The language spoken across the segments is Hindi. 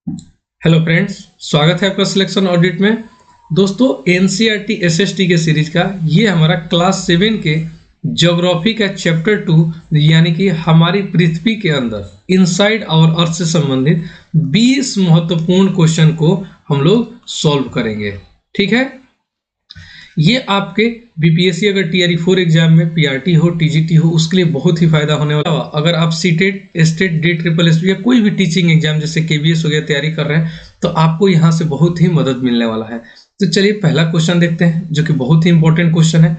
हेलो फ्रेंड्स, स्वागत है आपका सिलेक्शन ऑडिट में। दोस्तों, एनसीईआरटी एसएसटी के सीरीज का ये हमारा क्लास 7 के ज्योग्राफी का चैप्टर 2 यानी कि हमारी पृथ्वी के अंदर इनसाइड आवर अर्थ से संबंधित 20 महत्वपूर्ण क्वेश्चन को हम लोग सॉल्व करेंगे। ठीक है, ये आपके बीपीएससी अगर टीआरई 4 एग्जाम में पीआरटी हो, टीजीटी हो, उसके लिए बहुत ही फायदा होने वाला है। अगर आप CTET, state, D triple S या कोई भी टीचिंग एग्जाम जैसे केवीएस हो गया तैयारी कर रहे हैं तो आपको यहाँ से बहुत ही मदद मिलने वाला है। तो चलिए पहला क्वेश्चन देखते हैं जो कि बहुत ही इंपॉर्टेंट क्वेश्चन है।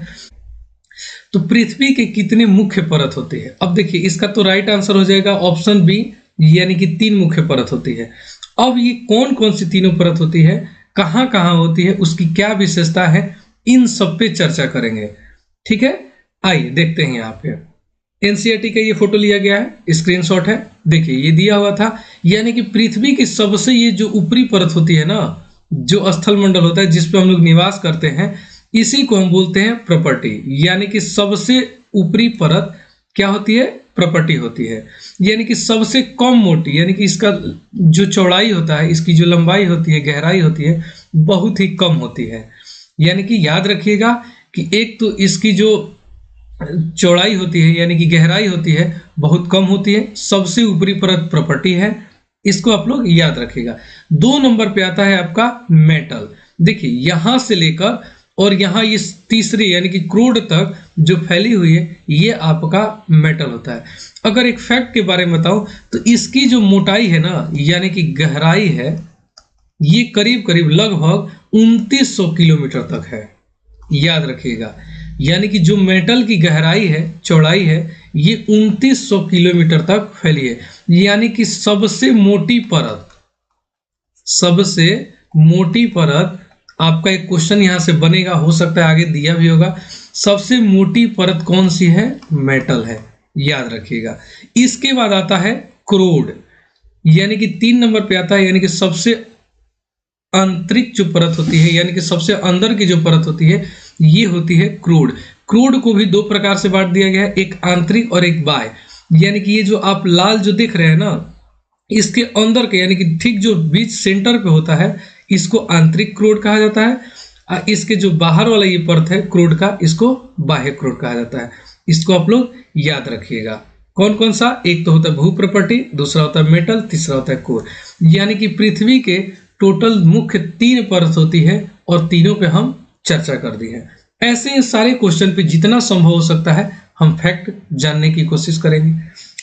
तो पृथ्वी के कितने मुख्य परत होती है? अब देखिए इसका तो राइट आंसर हो जाएगा ऑप्शन बी, यानी कि 3 मुख्य परत होती है। अब ये कौन कौन सी तीनों परत होती है, कहाँ कहाँ होती है, उसकी क्या विशेषता है, इन सब पे चर्चा करेंगे। ठीक है, आइए देखते हैं। यहाँ पे एनसीईआरटी का ये फोटो लिया गया है, स्क्रीनशॉट है। देखिए ये दिया हुआ था, यानी कि पृथ्वी की सबसे ये जो ऊपरी परत होती है ना, जो स्थल मंडल होता है जिस पे हम लोग निवास करते हैं, इसी को हम बोलते हैं प्रॉपर्टी। यानी कि सबसे ऊपरी परत क्या होती है? प्रॉपर्टी होती है। यानी कि सबसे कम मोटी, यानी कि इसका जो चौड़ाई होता है, इसकी जो लंबाई होती है, गहराई होती है, बहुत ही कम होती है। यानी कि याद रखिएगा कि एक तो इसकी जो चौड़ाई होती है यानी कि गहराई होती है बहुत कम होती है, सबसे ऊपरी परत प्रॉपर्टी है, इसको आप लोग याद रखिएगा। 2 नंबर पे आता है आपका मेटल। देखिए यहां से लेकर और यहाँ इस तीसरे यानी कि क्रूड तक जो फैली हुई है ये आपका मेटल होता है। अगर एक फैक्ट के बारे में बताऊं तो इसकी जो मोटाई है ना, यानी कि गहराई है, ये करीब करीब लगभग 2900 किलोमीटर तक है। याद रखिएगा, यानी कि जो मेटल की गहराई है, चौड़ाई है, ये 2900 किलोमीटर तक फैली है। यानी कि सबसे मोटी परत, सबसे मोटी परत, आपका एक क्वेश्चन यहां से बनेगा, हो सकता है आगे दिया भी होगा। सबसे मोटी परत कौन सी है? मेटल है, याद रखिएगा। इसके बाद आता है क्रूड, यानी कि 3 नंबर पे आता है, यानी कि सबसे आंतरिक जो परत होती है, यानी कि सबसे अंदर की जो परत होती है, ये होती है क्रूड। क्रूड को भी 2 प्रकार से बांट दिया गया है, एक आंतरिक और एक बाह्य। यानी कि ये जो आप लाल जो देख रहे हैं ना, इसके अंदर के यानी कि ठीक जो बीच सेंटर पे होता है, इसको आंतरिक क्रूड कहा जाता है। इसके जो बाहर वाला ये परत है क्रूड का, इसको बाह्य क्रूड कहा जाता है। इसको आप लोग याद रखिएगा। कौन कौन सा? एक तो होता है भू प्रॉपर्टी, दूसरा होता है मेटल, तीसरा होता है कोर। यानी कि पृथ्वी के टोटल मुख्य 3 परत होती है और तीनों पे हम चर्चा कर दी है। ऐसे सारे क्वेश्चन पे जितना संभव हो सकता है हम फैक्ट जानने की कोशिश करेंगे।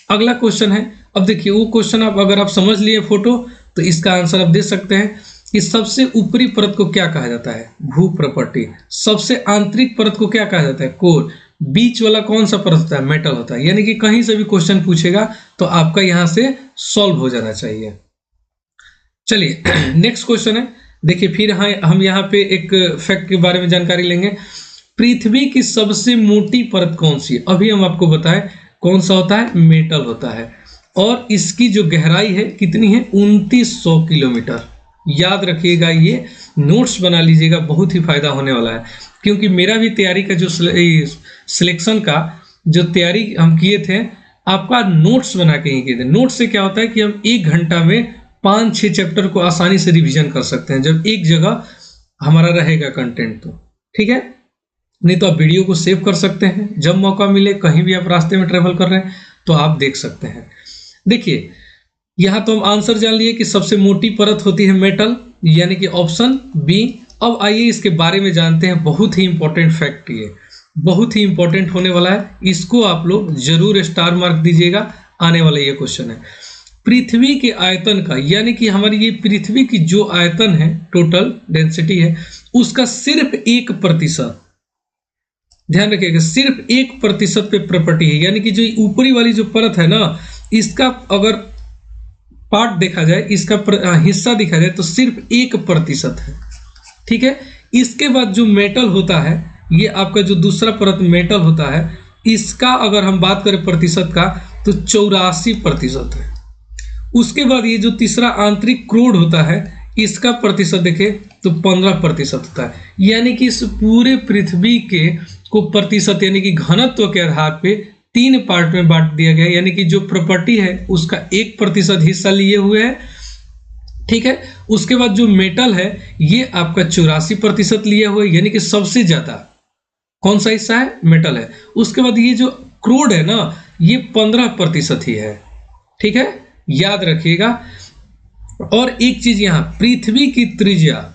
अगला क्वेश्चन है, अब देखिए वो क्वेश्चन आप अगर आप समझ लिए फोटो तो इसका आंसर आप दे सकते हैं कि सबसे ऊपरी परत को क्या कहा जाता है? भू प्रॉपर्टी। सबसे आंतरिक परत को क्या कहा जाता है? कोर। बीच वाला कौन सा परत होता है? मेटल होता है। यानी कि कहीं से भी क्वेश्चन पूछेगा तो आपका यहां से सॉल्व हो जाना चाहिए। चलिए नेक्स्ट क्वेश्चन है। देखिए फिर हम यहाँ पे एक फैक्ट के बारे में जानकारी लेंगे। पृथ्वी की सबसे मोटी परत कौन सी है? अभी हम आपको बताएं कौन सा होता है? मेटल होता है। और इसकी जो गहराई है कितनी है? 2900 किलोमीटर। याद रखिएगा, ये नोट्स बना लीजिएगा, बहुत ही फायदा होने वाला है। क्योंकि मेरा भी तैयारी का जो सिलेक्शन का जो तैयारी हम किए थे, आपका नोट्स बना के ही किए थे। नोट्स से क्या होता है कि हम 1 घंटा में 5-6 चैप्टर को आसानी से रिवीजन कर सकते हैं जब एक जगह हमारा रहेगा कंटेंट तो। ठीक है, नहीं तो आप वीडियो को सेव कर सकते हैं, जब मौका मिले कहीं भी आप रास्ते में ट्रेवल कर रहे हैं तो आप देख सकते हैं। देखिए यहाँ तो हम आंसर जान लिए कि सबसे मोटी परत होती है मेटल, यानी कि ऑप्शन बी। अब आइए इसके बारे में जानते हैं। बहुत ही इंपॉर्टेंट फैक्ट, ये बहुत ही इंपॉर्टेंट होने वाला है, इसको आप लोग जरूर स्टार मार्क दीजिएगा। आने वाला ये क्वेश्चन है पृथ्वी के आयतन का, यानी कि हमारी ये पृथ्वी की जो आयतन है, टोटल डेंसिटी है, उसका सिर्फ 1%, ध्यान रखिएगा, सिर्फ 1% पे प्रॉपर्टी है। यानी कि जो ऊपरी वाली जो परत है ना, इसका अगर पार्ट देखा जाए, इसका हिस्सा देखा जाए तो सिर्फ 1% है। ठीक है, इसके बाद जो मेटल होता है, ये आपका जो दूसरा परत मेटल होता है, इसका अगर हम बात करें प्रतिशत का तो 84% है। उसके बाद ये जो तीसरा आंतरिक क्रूड होता है, इसका प्रतिशत देखें तो 15% होता है। यानी कि इस पूरे पृथ्वी के को प्रतिशत यानी कि घनत्व के आधार पे 3 पार्ट में बांट दिया गया है। यानी कि जो प्रॉपर्टी है उसका 1% हिस्सा लिए हुए है, ठीक है। उसके बाद जो मेटल है ये आपका 84% लिया हुआ है, यानी कि सबसे ज्यादा कौन सा हिस्सा है, मेटल है। उसके बाद ये जो क्रूड है ना ये 15% ही है, ठीक है, याद रखिएगा। और एक चीज यहाँ, पृथ्वी की त्रिज्या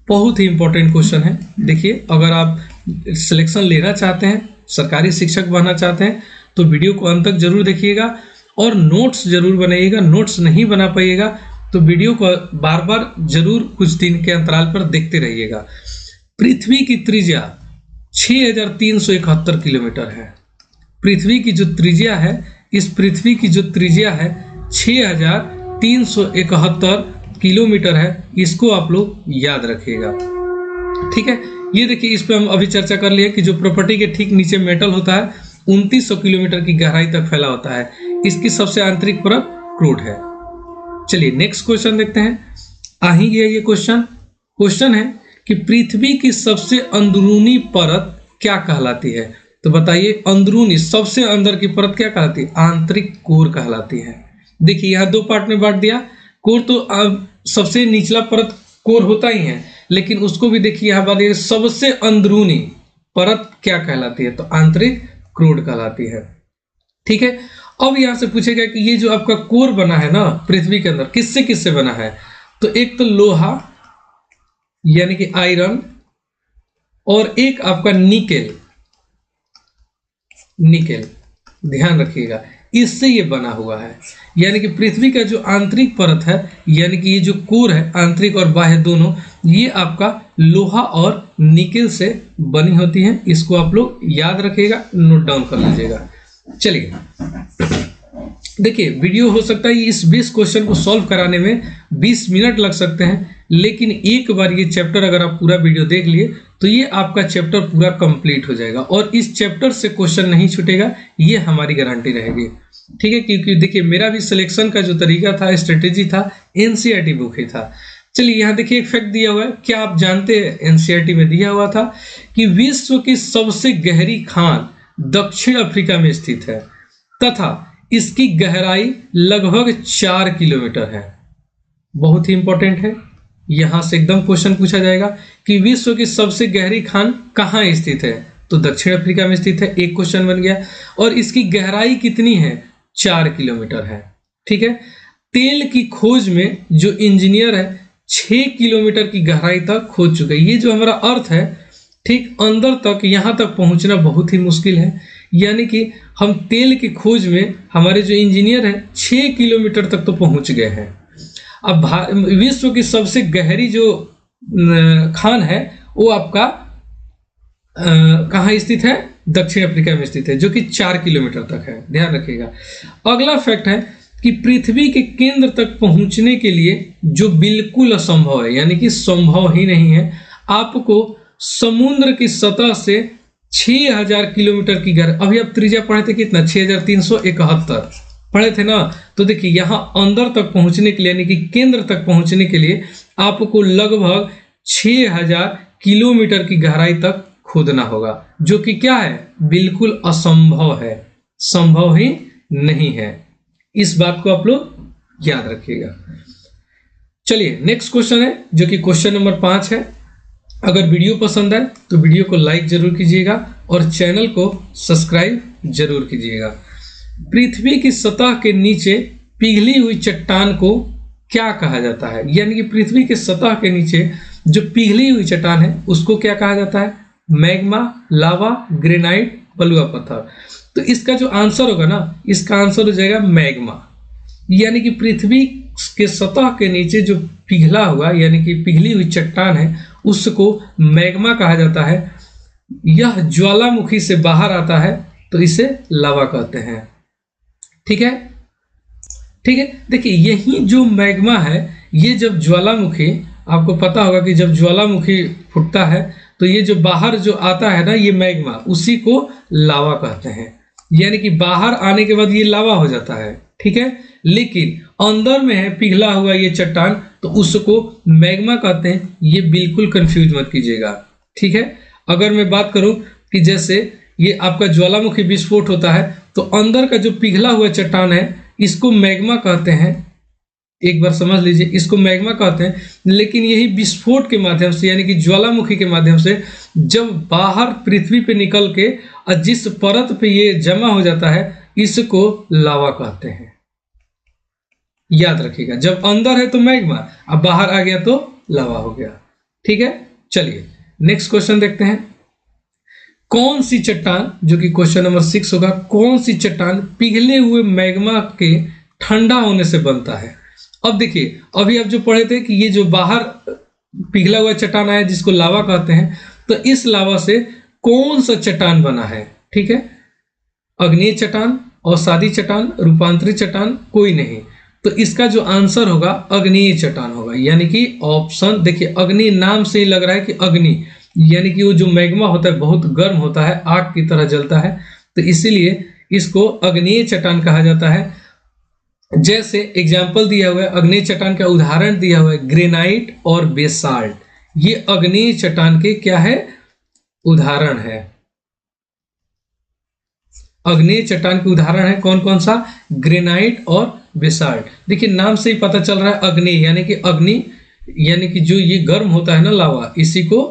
बहुत ही इंपॉर्टेंट क्वेश्चन है। देखिए अगर आप सिलेक्शन लेना चाहते हैं, सरकारी शिक्षक बनना चाहते हैं, तो वीडियो को अंत तक जरूर देखिएगा और नोट्स जरूर बनाइएगा। नोट्स नहीं बना पाइएगा तो वीडियो को बार बार जरूर कुछ दिन के अंतराल पर देखते रहिएगा। पृथ्वी की त्रिज्या 6371 किलोमीटर है। पृथ्वी की जो त्रिज्या है, इस पृथ्वी की जो त्रिज्या है 6371 किलोमीटर है, इसको आप लोग याद रखिएगा, ठीक है। ये देखिए इस पे हम अभी चर्चा कर लिए कि जो प्रॉपर्टी के ठीक नीचे मेटल होता है 2900 किलोमीटर की गहराई तक फैला होता है, इसकी सबसे आंतरिक परत क्रूड है। चलिए नेक्स्ट क्वेश्चन देखते हैं। आ ही गया ये क्वेश्चन है कि पृथ्वी की सबसे अंदरूनी परत क्या कहलाती है। तो बताइए अंदरूनी सबसे अंदर की परत क्या कहलाती है, आंतरिक कोर कहलाती है। देखिए यहाँ दो पार्ट में बांट दिया, कोर तो सबसे निचला परत कोर होता ही है, लेकिन उसको भी देखिए यहाँ बात सबसे अंदरूनी परत क्या कहलाती है, तो आंतरिक क्रूड कहलाती है, ठीक है। अब यहां से पूछेगा कि ये जो आपका कोर बना है ना पृथ्वी के अंदर, किससे किससे बना है, तो एक तो लोहा यानी कि आयरन, और एक आपका निकेल, ध्यान रखिएगा इससे ये बना हुआ है। यानी कि पृथ्वी का जो आंतरिक परत है, यानी कि ये जो कोर है आंतरिक और बाह्य दोनों, ये आपका लोहा और निकेल से बनी होती है। इसको आप लोग याद रखिएगा, नोट डाउन कर लीजिएगा। चलिए देखिए वीडियो हो सकता है इस 20 क्वेश्चन को सॉल्व कराने में 20 मिनट लग सकते हैं, लेकिन एक बार ये चैप्टर अगर आप पूरा वीडियो देख लिए तो ये आपका चैप्टर पूरा कंप्लीट हो जाएगा और इस चैप्टर से क्वेश्चन नहीं छूटेगा, ये हमारी गारंटी रहेगी, ठीक है। क्योंकि देखिए मेरा भी सिलेक्शन का जो तरीका था, स्ट्रेटेजी था, एनसीईआरटी बुक ही था। चलिए यहाँ देखिए एक फैक्ट दिया हुआ है, क्या आप जानते हैं एनसीईआरटी में दिया हुआ था कि विश्व की सबसे गहरी खान दक्षिण अफ्रीका में स्थित है तथा इसकी गहराई लगभग 4 किलोमीटर है। बहुत ही इंपॉर्टेंट है, यहां से एकदम क्वेश्चन पूछा जाएगा कि विश्व की सबसे गहरी खान कहाँ स्थित है, तो दक्षिण अफ्रीका में स्थित है, एक क्वेश्चन बन गया। और इसकी गहराई कितनी है, 4 किलोमीटर है, ठीक है। तेल की खोज में जो इंजीनियर है 6 किलोमीटर की गहराई तक खोज चुके हैं। ये जो हमारा अर्थ है ठीक अंदर तक, यहां तक पहुंचना बहुत ही मुश्किल है। यानी कि हम तेल की खोज में हमारे जो इंजीनियर हैं 6 किलोमीटर तक तो पहुंच गए हैं। अब विश्व की सबसे गहरी जो खान है वो आपका कहाँ स्थित है, दक्षिण अफ्रीका में स्थित है, जो कि 4 किलोमीटर तक है, ध्यान रखिएगा। अगला फैक्ट है कि पृथ्वी के केंद्र तक पहुंचने के लिए जो बिल्कुल असंभव है, यानी कि संभव ही नहीं है, आपको समुद्र की सतह से 6000 किलोमीटर की गहराई, अभी आप त्रिज्या पढ़े थे कितना, 6371 पढ़े थे ना। तो देखिए यहाँ अंदर तक पहुंचने के लिए, यानी कि केंद्र तक पहुंचने के लिए आपको लगभग 6000 किलोमीटर की गहराई तक खोदना होगा, जो कि क्या है, बिल्कुल असंभव है, संभव ही नहीं है। इस बात को आप लोग याद रखिएगा। चलिए नेक्स्ट क्वेश्चन है, जो कि क्वेश्चन नंबर 5 है। अगर वीडियो पसंद आए तो वीडियो को लाइक जरूर कीजिएगा और चैनल को सब्सक्राइब जरूर कीजिएगा। पृथ्वी की सतह के नीचे पिघली हुई चट्टान को क्या कहा जाता है, यानी कि पृथ्वी के सतह के नीचे जो पिघली हुई चट्टान है उसको क्या कहा जाता है, मैग्मा, लावा, ग्रेनाइट, बलुआ पत्थर। तो इसका जो आंसर होगा ना, इसका आंसर हो जाएगा मैग्मा। यानी कि पृथ्वी के सतह के नीचे जो पिघला हुआ यानी कि पिघली हुई चट्टान है उसको मैग्मा कहा जाता है। यह ज्वालामुखी से बाहर आता है तो इसे लावा कहते हैं, ठीक है, ठीक है। देखिए यही जो मैग्मा है, ये जब ज्वालामुखी, आपको पता होगा कि जब ज्वालामुखी फूटता है तो ये जो बाहर जो आता है ना, ये मैग्मा, उसी को लावा कहते हैं। यानी कि बाहर आने के बाद ये लावा हो जाता है, ठीक है, लेकिन अंदर में है पिघला हुआ ये चट्टान तो उसको मैग्मा कहते हैं। ये बिल्कुल कंफ्यूज मत कीजिएगा, ठीक है। अगर मैं बात करूं कि जैसे ये आपका ज्वालामुखी विस्फोट होता है तो अंदर का जो पिघला हुआ चट्टान है इसको मैग्मा कहते हैं, एक बार समझ लीजिए, इसको मैग्मा कहते हैं, लेकिन यही विस्फोट के माध्यम से यानी कि ज्वालामुखी के माध्यम से जब बाहर पृथ्वी पे निकल के और जिस परत पे ये जमा हो जाता है इसको लावा कहते हैं। याद रखिएगा, जब अंदर है तो मैग्मा, अब बाहर आ गया तो लावा हो गया। ठीक है, चलिए नेक्स्ट क्वेश्चन देखते हैं। कौन सी चट्टान, जो कि क्वेश्चन नंबर 6 होगा, कौन सी चट्टान पिघले हुए मैग्मा के ठंडा होने से बनता है? अब देखिए, अभी आप जो पढ़े थे कि ये जो बाहर पिघला हुआ चट्टान आया जिसको लावा कहते हैं, तो इस लावा से कौन सा चट्टान बना है? ठीक है, अग्नेय चट्टान, अवसादी चट्टान, रूपांतरित चट्टान, कोई नहीं। तो इसका जो आंसर होगा अग्नेय चट्टान होगा, यानी कि ऑप्शन, देखिए अग्नि नाम से ही लग रहा है कि अग्नि यानी कि वो जो मैग्मा होता है बहुत गर्म होता है, आग की तरह जलता है, तो इसीलिए इसको अग्नेय चट्टान कहा जाता है। जैसे एग्जाम्पल दिया हुआ है, अग्नेय चट्टान का उदाहरण दिया हुआ है ग्रेनाइट और बेसाल्ट, ये अग्नेय चट्टान के क्या है? उदाहरण है। अग्नेय चट्टान के उदाहरण है कौन कौन सा? ग्रेनाइट और बेसाल्ट। देखिए नाम से ही पता चल रहा है अग्नि यानी कि अग्नि यानी कि जो ये गर्म होता है ना लावा, इसी को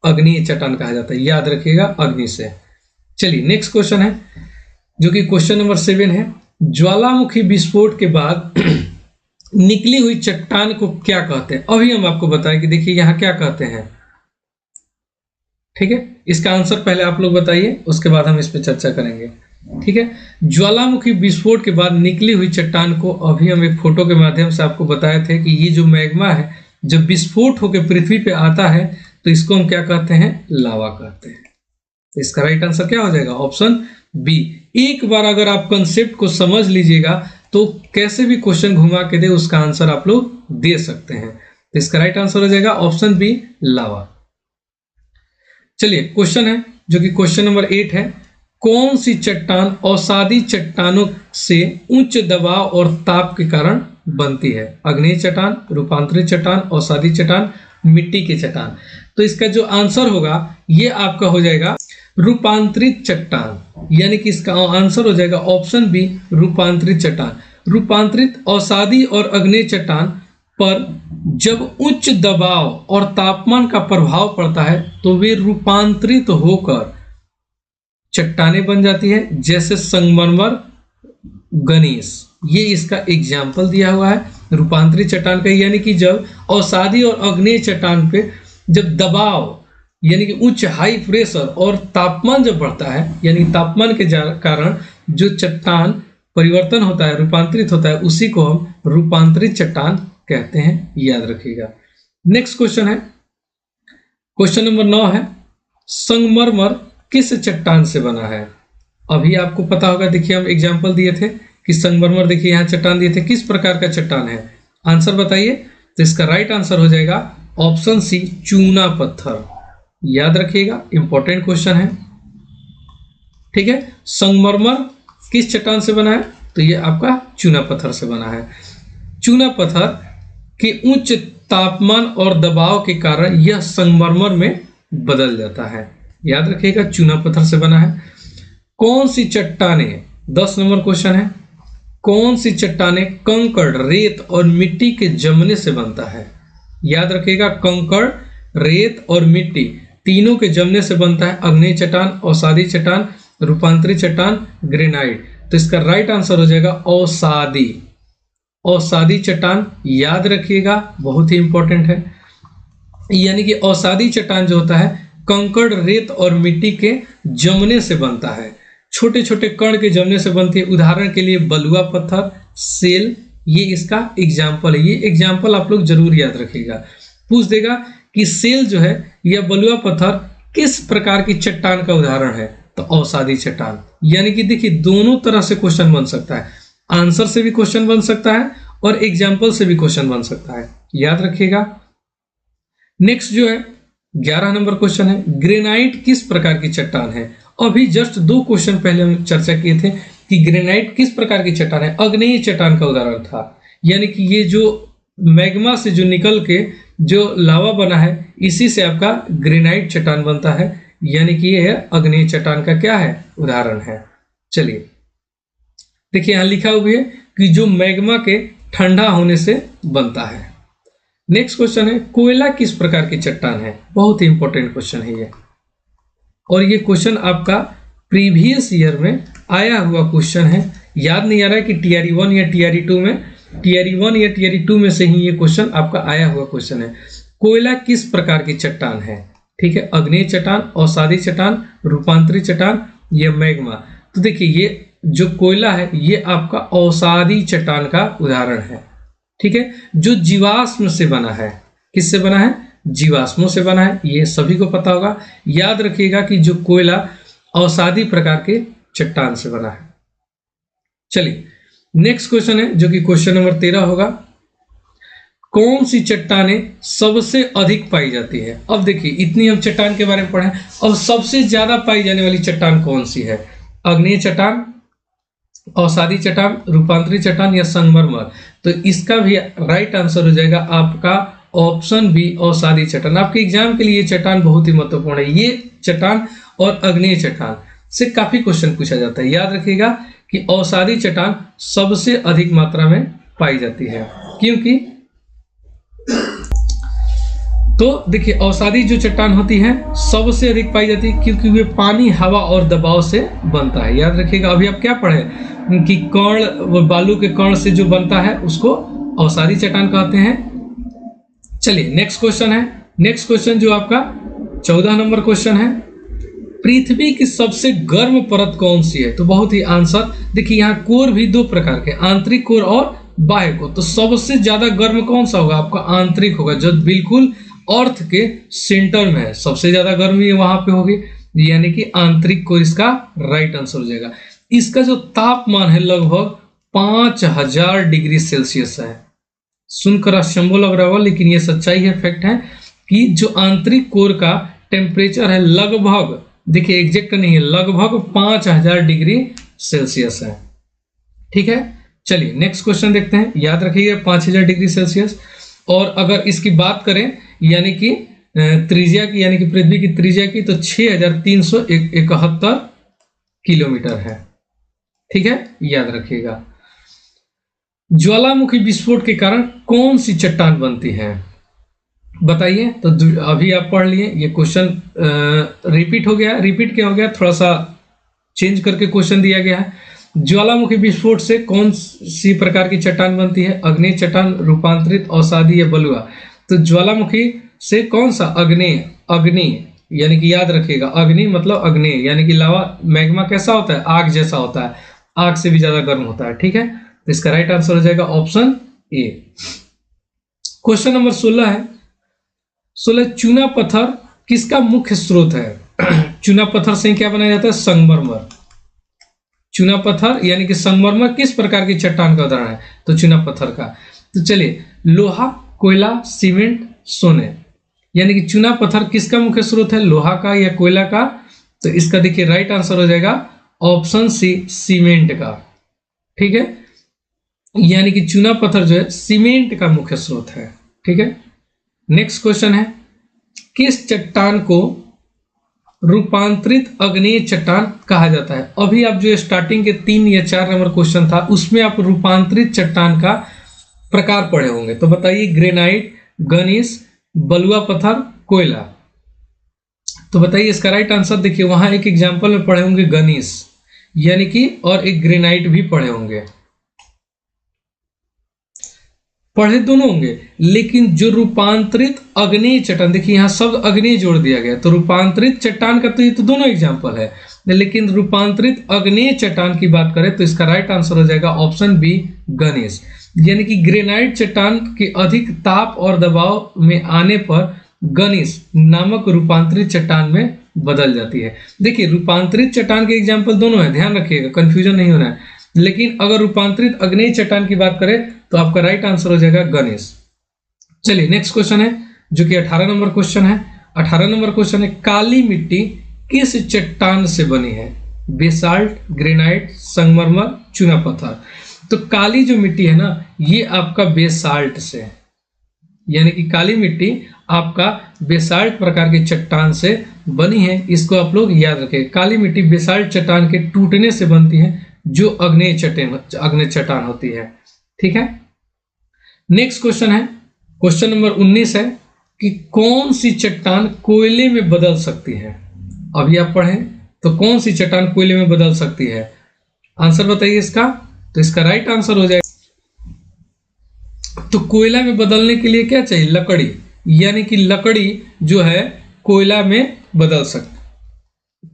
अग्नेय चट्टान कहा जाता है। याद रखिएगा अग्नि से। चलिए नेक्स्ट क्वेश्चन है, जो कि क्वेश्चन नंबर 7 है। ज्वालामुखी विस्फोट के बाद निकली हुई चट्टान को क्या कहते हैं? अभी हम आपको बताएं कि देखिए यहां क्या कहते हैं। ठीक है, इसका आंसर पहले आप लोग बताइए, उसके बाद हम इस पर चर्चा करेंगे। ठीक है, ज्वालामुखी विस्फोट के बाद निकली हुई चट्टान को अभी हम एक फोटो के माध्यम से आपको बताए थे कि ये जो मैग्मा है जब विस्फोट होकर पृथ्वी पे आता है तो इसको हम क्या कहते हैं? लावा कहते हैं। इसका राइट आंसर क्या हो जाएगा? Option B. एक बार अगर आप कंसेप्ट को समझ लीजिएगा तो कैसे भी क्वेश्चन घुमा के दे उसका आंसर आप लोग दे सकते हैं। तो इसका राइट आंसर हो जाएगा ऑप्शन बी, लावा। चलिए क्वेश्चन है जो कि क्वेश्चन नंबर 8 है। कौन सी चट्टान अवसादी चट्टानों से उच्च दबाव और ताप के कारण बनती है? अग्नेय चट्टान, रूपांतरित चट्टान, अवसादी चट्टान, मिट्टी की चट्टान। तो इसका जो आंसर होगा ये आपका हो जाएगा रूपांतरित चट्टान, यानी कि इसका आंसर हो जाएगा ऑप्शन बी, रूपांतरित चट्टान। रूपांतरित अवसादी और अग्नेय चट्टान पर जब उच्च दबाव और तापमान का प्रभाव पड़ता है तो वे रूपांतरित होकर चट्टानें बन जाती है, जैसे संगमरमर, गणेश। ये इसका एग्जाम्पल दिया हुआ है रूपांतरित चट्टान का, यानी कि जब अवसादी और अग्नेय चट्टान पे जब दबाव यानी कि उच्च हाई प्रेशर और तापमान जब बढ़ता है, यानी तापमान के कारण जो चट्टान परिवर्तन होता है, रूपांतरित होता है, उसी को हम रूपांतरित चट्टान कहते हैं। याद रखिएगा। नेक्स्ट क्वेश्चन है, क्वेश्चन नंबर 9 है। संगमरमर किस चट्टान से बना है? अभी आपको पता होगा, देखिए हम एग्जाम्पल दिए थे कि संगमरमर, देखिए यहाँ चट्टान दिए थे, किस प्रकार का चट्टान है? आंसर बताइए। तो इसका राइट आंसर हो जाएगा ऑप्शन सी, चूना पत्थर। याद रखिएगा, इंपॉर्टेंट क्वेश्चन है। ठीक है, संगमरमर किस चट्टान से बना है? तो ये आपका चूना पत्थर से बना है। चूना पत्थर के उच्च तापमान और दबाव के कारण यह संगमरमर में बदल जाता है। याद रखिएगा, चूना पत्थर से बना है। कौन सी चट्टानें, 10 नंबर क्वेश्चन है, कौन सी चट्टानें कंकड़, रेत और मिट्टी के जमने से बनता है? याद रखिएगा, कंकड़, रेत और मिट्टी तीनों के जमने से बनता है। अग्नेय चट्टान, अवसादी चट्टान, रूपांतरित चट्टान, ग्रेनाइट। तो इसका राइट आंसर हो जाएगा अवसादी, अवसादी चट्टान। याद रखिएगा, बहुत ही इंपॉर्टेंट है। यानी कि अवसादी चट्टान जो होता है कंकड़, रेत और मिट्टी के जमने से बनता है, छोटे छोटे कण के जमने से बनती है। उदाहरण के लिए बलुआ पत्थर, सेल, ये इसका एग्जाम्पल है। ये एग्जाम्पल आप लोग जरूर याद रखिएगा। पूछ देगा कि सेल जो है या बलुआ पत्थर किस प्रकार की चट्टान का उदाहरण है? तो अवसादी चट्टान। यानी कि देखिए दोनों तरह से क्वेश्चन बन सकता है, आंसर से भी क्वेश्चन बन सकता है और एग्जाम्पल से भी क्वेश्चन बन सकता है। याद रखिएगा। नेक्स्ट जो है 11 नंबर क्वेश्चन है, ग्रेनाइट किस प्रकार की चट्टान है? अभी जस्ट 2 क्वेश्चन पहले हम चर्चा किए थे कि ग्रेनाइट किस प्रकार की चट्टान है। अग्नेय चट्टान का उदाहरण था, यानी कि ये जो मैग्मा से जो निकल के जो लावा बना है इसी से आपका ग्रेनाइट चट्टान बनता है, यानी कि ये है अग्नेय चट्टान का क्या है? उदाहरण है। चलिए देखिए यहाँ लिखा हुआ है कि जो मैग्मा के ठंडा होने से बनता है। नेक्स्ट क्वेश्चन है, कोयला किस प्रकार की चट्टान है? बहुत ही इंपॉर्टेंट क्वेश्चन है ये, और ये क्वेश्चन आपका प्रीवियस ईयर में आया हुआ क्वेश्चन है। याद नहीं आ रहा है कि टीआरई 1 या टीआरई 2 में, टीआरई 1 या टीआरई 2 में से ही ये क्वेश्चन आपका आया हुआ क्वेश्चन है। कोयला किस प्रकार की चट्टान है? ठीक है, अग्नेय चट्टान, अवसादी चट्टान, रूपांतरित चट्टान या मैग्मा। तो देखिए ये जो कोयला है ये आपका अवसादी चट्टान का उदाहरण है। ठीक है, जो जीवाश्म से बना है। किससे बना है? जीवाश्मों से बना है, ये सभी को पता होगा। याद रखिएगा कि जो कोयला अवसादी प्रकार के चट्टान से बना है। चलिए नेक्स्ट क्वेश्चन है जो कि क्वेश्चन नंबर 13 होगा। कौन सी चट्टानें सबसे अधिक पाई जाती है? अब देखिए इतनी हम चट्टान के बारे में पढ़े, अब सबसे ज्यादा पाई जाने वाली चट्टान कौन सी है? अग्नेय चट्टान, अवसादी चट्टान, रूपांतरित चट्टान या संगमरमर? तो इसका भी राइट आंसर हो जाएगा आपका ऑप्शन बी, अवसादी चट्टान। आपके एग्जाम के लिए ये चट्टान बहुत ही महत्वपूर्ण है। ये चट्टान और अग्नेय चट्टान से काफी क्वेश्चन पूछा जाता है। याद रखिएगा कि अवसादी चट्टान सबसे अधिक मात्रा में पाई जाती है, क्योंकि तो देखिए अवसादी जो चट्टान होती है सबसे अधिक पाई जाती है क्योंकि वे पानी, हवा और दबाव से बनता है। याद रखिएगा, अभी आप क्या पढ़े कि कण, वो बालू के कण से जो बनता है उसको अवसादी चट्टान कहते हैं। चलिए नेक्स्ट क्वेश्चन है। नेक्स्ट क्वेश्चन जो आपका 14 नंबर क्वेश्चन है, पृथ्वी की सबसे गर्म परत कौन सी है? तो बहुत ही आंसर देखिए, यहाँ कोर भी दो प्रकार के, आंतरिक कोर और बाह्य कोर। तो सबसे ज्यादा गर्म कौन सा होगा? आपका आंतरिक होगा, जो बिल्कुल अर्थ के सेंटर में है। सबसे ज्यादा गर्मी वहां पे होगी, यानी कि आंतरिक कोर इसका राइट आंसर हो जाएगा। इसका जो तापमान है लगभग 5000 डिग्री सेल्सियस है। सुनकर अचंभा लग रहा होगा, लेकिन ये सच्चाई है, फैक्ट है कि जो आंतरिक कोर का टेम्परेचर है लगभग, देखिए एग्जैक्ट नहीं है, लगभग 5000 डिग्री सेल्सियस है। ठीक है, चलिए नेक्स्ट क्वेश्चन देखते हैं। याद रखिएगा 5000 डिग्री सेल्सियस। और अगर इसकी बात करें यानी कि त्रिज्या की, यानी कि पृथ्वी की त्रिज्या की, तो 6371 किलोमीटर है। ठीक है, याद रखिएगा। ज्वालामुखी विस्फोट के कारण कौन सी चट्टान बनती है? बताइए। तो अभी आप पढ़ लिए, ये क्वेश्चन रिपीट हो गया। रिपीट क्या हो गया? थोड़ा सा चेंज करके क्वेश्चन दिया गया है। ज्वालामुखी विस्फोट से कौन सी प्रकार की चट्टान बनती है? अग्नेय चट्टान, रूपांतरित, अवसादी या बलुआ? तो ज्वालामुखी से कौन सा? अग्नेय। अग्नि यानी कि याद रखिएगा, अग्नि मतलब अग्नेय, यानी कि लावा। मैग्मा कैसा होता है? आग जैसा होता है, आग से भी ज्यादा गर्म होता है। ठीक है, तो इसका राइट आंसर हो जाएगा ऑप्शन ए। क्वेश्चन नंबर 16 है। 16, चूना पत्थर किसका मुख्य स्रोत है? चूना पत्थर से क्या बनाया जाता है? संगमरमर। चूना पत्थर यानी कि संगमरमर किस प्रकार की चट्टान का उदाहरण है? तो चूना पत्थर का। तो चलिए, लोहा, कोयला, सीमेंट, सोने, यानी कि चूना पत्थर किसका मुख्य स्रोत है? लोहा का या कोयला का? तो इसका देखिए राइट आंसर हो जाएगा ऑप्शन सी, सीमेंट का। ठीक है, यानी कि चूना पत्थर जो है सीमेंट का मुख्य स्रोत है। ठीक है, नेक्स्ट क्वेश्चन है, किस चट्टान को रूपांतरित अग्नेय चट्टान कहा जाता है? अभी आप जो स्टार्टिंग के 3 या 4 नंबर क्वेश्चन था उसमें आप रूपांतरित चट्टान का प्रकार पढ़े होंगे। तो बताइए, ग्रेनाइट, गनीस, बलुआ पत्थर, कोयला। तो बताइए इसका राइट आंसर। देखिए वहां एक एग्जांपल में पढ़े होंगे गनीस, यानी कि, और एक ग्रेनाइट भी पढ़े होंगे, पढ़े दोनों होंगे। लेकिन जो रूपांतरित अग्नेय चट्टान, देखिए यहाँ शब्द अग्नेय जोड़ दिया गया, तो रूपांतरित चट्टान का तो ये तो दोनों एग्जांपल है, लेकिन रूपांतरित अग्नेय चट्टान की बात करें तो इसका राइट आंसर हो जाएगा ऑप्शन बी, गणेश। यानी कि ग्रेनाइट चट्टान के अधिक ताप और दबाव में आने पर गणेश नामक रूपांतरित चट्टान में बदल जाती है। देखिए रूपांतरित चट्टान के एग्जाम्पल दोनों है, ध्यान रखिएगा, कंफ्यूजन नहीं होना है। लेकिन अगर रूपांतरित अग्नेय चट्टान की बात करें तो आपका राइट आंसर हो जाएगा गणेश। चलिए नेक्स्ट क्वेश्चन है जो कि 18 नंबर क्वेश्चन है। 18 नंबर क्वेश्चन है, काली मिट्टी किस चट्टान से बनी है? बेसाल्ट, ग्रेनाइट, संगमरमर, चूना पत्थर। तो काली जो मिट्टी है ना, ये आपका बेसाल्ट से है, यानी कि काली मिट्टी आपका बेसाल्ट प्रकार की चट्टान से बनी है। इसको आप लोग याद रखें, काली मिट्टी बेसाल्ट चट्टान के टूटने से बनती है जो अग्नेय चट्टान होती है। ठीक है, नेक्स्ट क्वेश्चन है, क्वेश्चन नंबर 19 है कि कौन सी चट्टान कोयले में बदल सकती है। अभी आप पढ़ें तो कौन सी चट्टान कोयले में बदल सकती है, आंसर बताइए इसका। तो इसका राइट आंसर हो जाएगा, तो कोयला में बदलने के लिए क्या चाहिए, लकड़ी, यानी कि लकड़ी जो है कोयला में बदल सकती।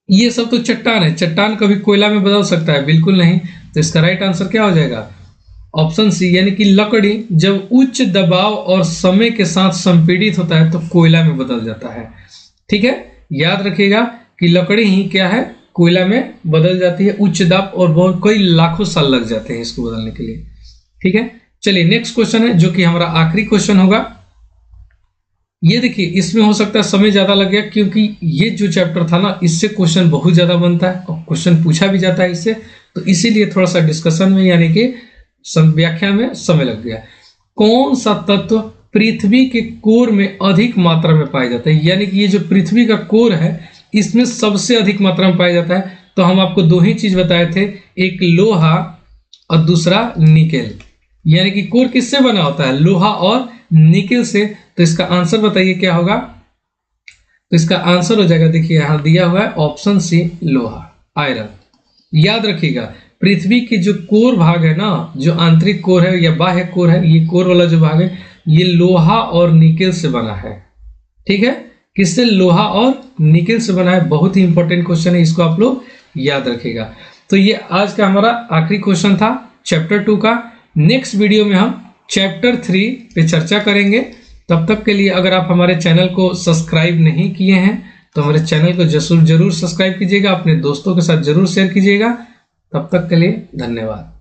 ये सब तो चट्टान है, चट्टान कभी कोयला में बदल सकता है, बिल्कुल नहीं। तो इसका राइट आंसर क्या हो जाएगा, ऑप्शन सी, यानी कि लकड़ी जब उच्च दबाव और समय के साथ संपीड़ित होता है तो कोयला में बदल जाता है। ठीक है, याद रखिएगा कि लकड़ी ही क्या है, कोयला में बदल जाती है उच्च दाब, और बहुत कई लाखों साल लग जाते हैं इसको बदलने के लिए। ठीक है, चलिए नेक्स्ट क्वेश्चन है जो कि हमारा आखिरी क्वेश्चन होगा। ये देखिए, इसमें हो सकता है समय ज्यादा लग गया, क्योंकि ये जो चैप्टर था ना, इससे क्वेश्चन बहुत ज्यादा बनता है और क्वेश्चन पूछा भी जाता है इससे, तो इसीलिए थोड़ा सा डिस्कशन में यानी कि व्याख्या में समय लग गया। कौन सा तत्व पृथ्वी के कोर में अधिक मात्रा में पाया जाता है, यानी कि ये जो पृथ्वी का कोर है इसमें सबसे अधिक मात्रा में पाया जाता है। तो हम आपको दो ही चीज बताए थे, एक लोहा और दूसरा निकेल, यानी कि कोर किससे बना होता है, लोहा और निकेल से। तो इसका आंसर बताइए क्या होगा। तो इसका आंसर हो जाएगा, देखिए यहां दिया हुआ है ऑप्शन सी, लोहा, आयरन। याद रखिएगा, पृथ्वी की जो कोर भाग है ना, जो आंतरिक कोर है या बाह्य कोर है, ये कोर वाला जो भाग है ये लोहा और निकेल से बना है। ठीक है, किससे, लोहा और निकेल से बना है। बहुत ही इंपॉर्टेंट क्वेश्चन है, इसको आप लोग याद रखिएगा। तो ये आज का हमारा आखिरी क्वेश्चन था चैप्टर 2 का। नेक्स्ट वीडियो में हम चैप्टर 3 पे चर्चा करेंगे। तब तक के लिए अगर आप हमारे चैनल को सब्सक्राइब नहीं किए हैं तो हमारे चैनल को जरूर सब्सक्राइब कीजिएगा, अपने दोस्तों के साथ जरूर शेयर कीजिएगा। तब तक के लिए धन्यवाद।